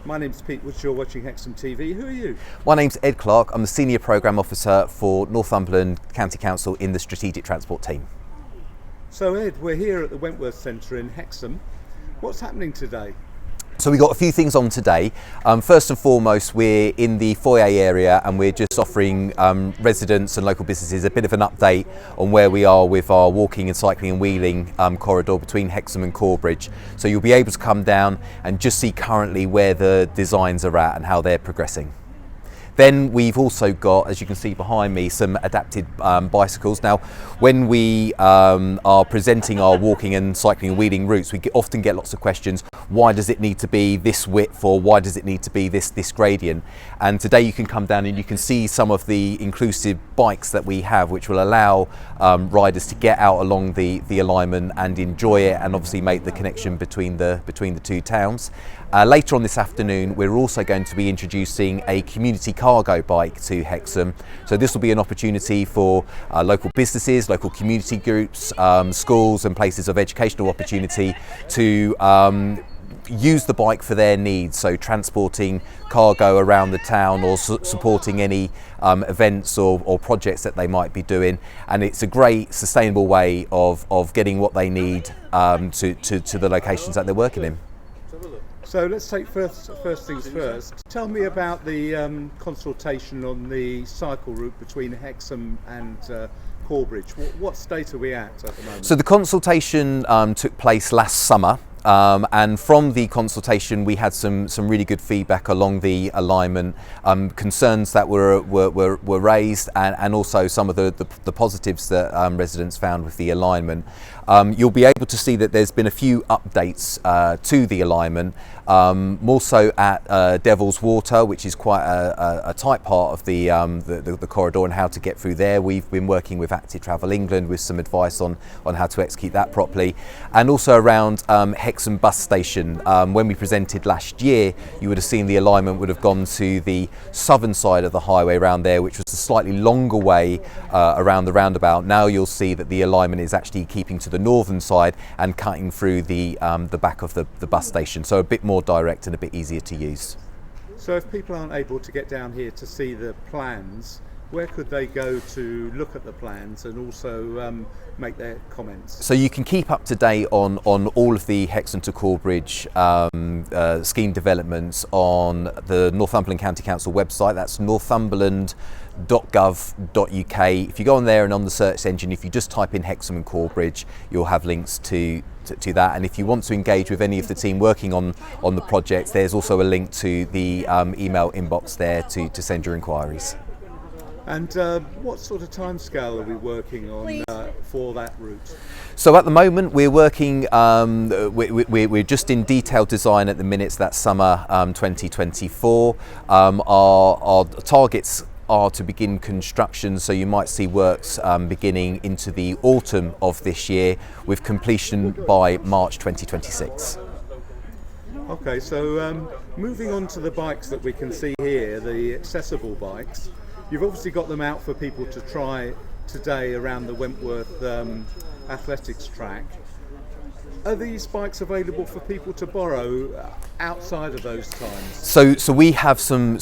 My name's Pete Woods, you're watching Hexham TV. Who are you? My name's Ed Clark. I'm the Senior Programme Officer for Northumberland County Council in the Strategic Transport team. So Ed, we're here at the Wentworth Centre in Hexham. What's happening today? So we've got a few things on today. First and foremost, we're in the foyer area and we're just offering residents and local businesses a bit of an update on where we are with our walking and cycling and wheeling corridor between Hexham and Corbridge. So you'll be able to come down and just see currently where the designs are at and how they're progressing. Then we've also got, as you can see behind me, some adapted bicycles. Now, when we are presenting our walking and cycling and wheeling routes, we often get lots of questions. Why does it need to be this width, or why does it need to be this gradient? And today you can come down and you can see some of the inclusive bikes that we have, which will allow riders to get out along the alignment and enjoy it, and obviously make the connection between the two towns. Later on this afternoon, we're also going to be introducing a community cargo bike to Hexham. So this will be an opportunity for local businesses, local community groups, schools and places of educational opportunity to use the bike for their needs, so transporting cargo around the town or supporting any events or projects that they might be doing. And it's a great sustainable way of getting what they need to the locations that they're working in. So let's take first things first. Tell me about the consultation on the cycle route between Hexham and Corbridge. What state are we at the moment? So the consultation took place last summer. And from the consultation, we had some really good feedback along the alignment, concerns that were raised, and also some of the positives that residents found with the alignment. You'll be able to see that there's been a few updates to the alignment, more so at Devil's Water, which is quite a tight part of the corridor and how to get through there. We've been working with Active Travel England with some advice on how to execute that properly, and also around Hexham bus station. When we presented last year, you would have seen the alignment would have gone to the southern side of the highway around there, which was a slightly longer way around the roundabout. Now you'll see that the alignment is actually keeping to the northern side and cutting through the back of the bus station, so a bit more direct and a bit easier to use. So if people aren't able to get down here to see the plans, where could they go to look at the plans and also make their comments? So you can keep up to date on all of the Hexham to Corbridge scheme developments on the Northumberland County Council website. That's northumberland.gov.uk. If you go on there and on the search engine, if you just type in Hexham and Corbridge, you'll have links to that. And if you want to engage with any of the team working on the project, there's also a link to the email inbox there to send your inquiries. And what sort of timescale are we working on for that route? So at the moment we're working, we're just in detailed design at the minute, so that's summer 2024. Our targets are to begin construction, so you might see works beginning into the autumn of this year with completion by March 2026. Okay, so moving on to the bikes that we can see here, the accessible bikes. You've obviously got them out for people to try today around the Wentworth athletics track. Are these bikes available for people to borrow outside of those times? So we have some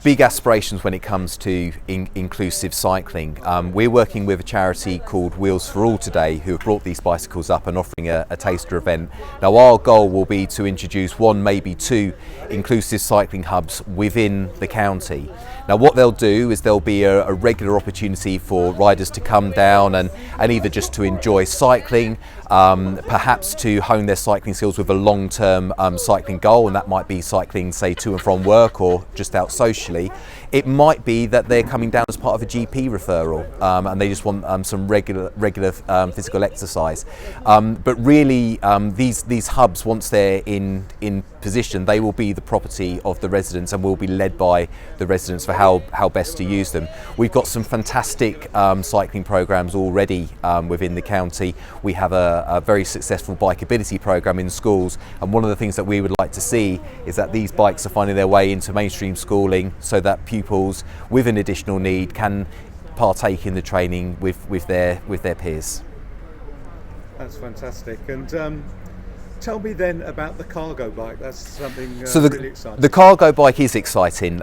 big aspirations when it comes to inclusive cycling. We're working with a charity called Wheels for All today, who have brought these bicycles up and offering a taster event. Now our goal will be to introduce one, maybe two inclusive cycling hubs within the county. Now what they'll do is there'll be a regular opportunity for riders to come down and either just to enjoy cycling, perhaps to hone their cycling skills with a long-term cycling goal, and that might be cycling, say, to and from work or just out socially. It might be that they're coming down as part of a GP referral and they just want some regular physical exercise. But really, these hubs, once they're in position, they will be the property of the residents and will be led by the residents for how best to use them. We've got some fantastic cycling programs already within the county. We have a very successful bikeability program in schools, and one of the things that we would like to see is that these bikes are finding their way into mainstream schooling so that pupils with an additional need can partake in the training with their peers. That's fantastic. And tell me then about the cargo bike. That's something So really exciting. the cargo bike is exciting.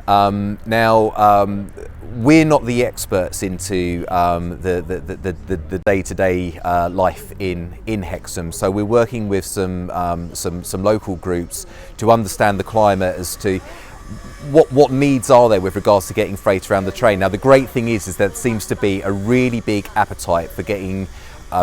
We're not the experts into the day-to-day life in Hexham. So we're working with some local groups to understand the climate as to what needs are there with regards to getting freight around the train. Now the great thing is that there seems to be a really big appetite for getting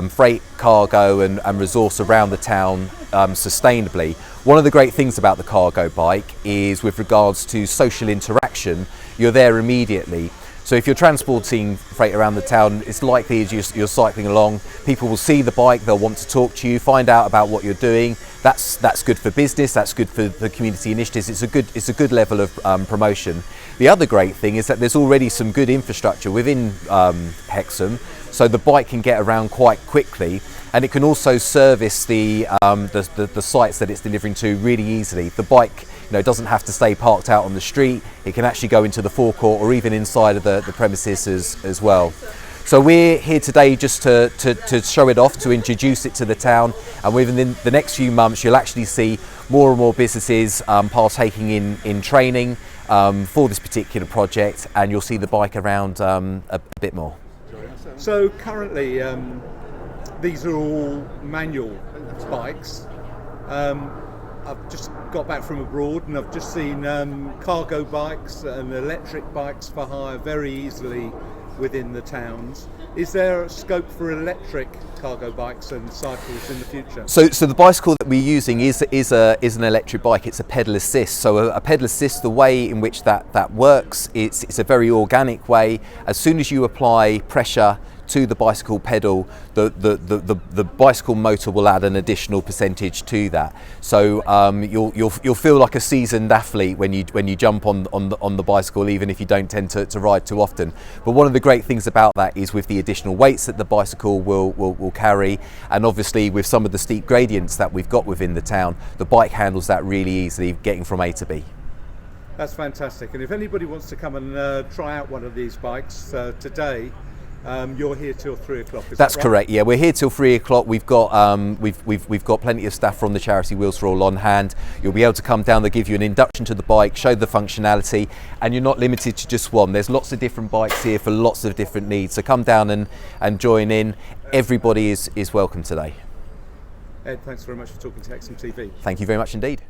freight, cargo and resource around the town sustainably. One of the great things about the cargo bike is with regards to social interaction, you're there immediately. So if you're transporting freight around the town, it's likely as you're cycling along, people will see the bike, they'll want to talk to you, find out about what you're doing. That's good for business, that's good for the community initiatives, it's a good level of promotion. The other great thing is that there's already some good infrastructure within Hexham, so the bike can get around quite quickly, and it can also service the sites that it's delivering to really easily. The bike doesn't have to stay parked out on the street, it can actually go into the forecourt or even inside of the premises as well. So we're here today just to show it off, to introduce it to the town, and within the next few months you'll actually see more and more businesses partaking in training for this particular project, and you'll see the bike around a bit more. So currently these are all manual bikes. I've just got back from abroad and I've just seen cargo bikes and electric bikes for hire very easily within the towns. Is there a scope for electric cargo bikes and cycles in the future? So the bicycle that we're using is an electric bike. It's a pedal assist. So a pedal assist, the way in which that works, it's a very organic way. As soon as you apply pressure to the bicycle pedal, the bicycle motor will add an additional percentage to that. So you'll feel like a seasoned athlete when you jump on the bicycle, even if you don't tend to ride too often. But one of the great things about that is with the additional weights that the bicycle will carry, and obviously with some of the steep gradients that we've got within the town, the bike handles that really easily, getting from A to B. That's fantastic. And if anybody wants to come and try out one of these bikes today, you're here till 3 o'clock. That's that right? correct. Yeah, we're here till 3 o'clock. We've got we've got plenty of staff from the charity Wheels for All on hand. You'll be able to come down. They'll give you an induction to the bike, show the functionality, and you're not limited to just one. There's lots of different bikes here for lots of different needs. So come down and join in. Everybody is welcome today. Ed, thanks very much for talking to Hexham TV. Thank you very much indeed.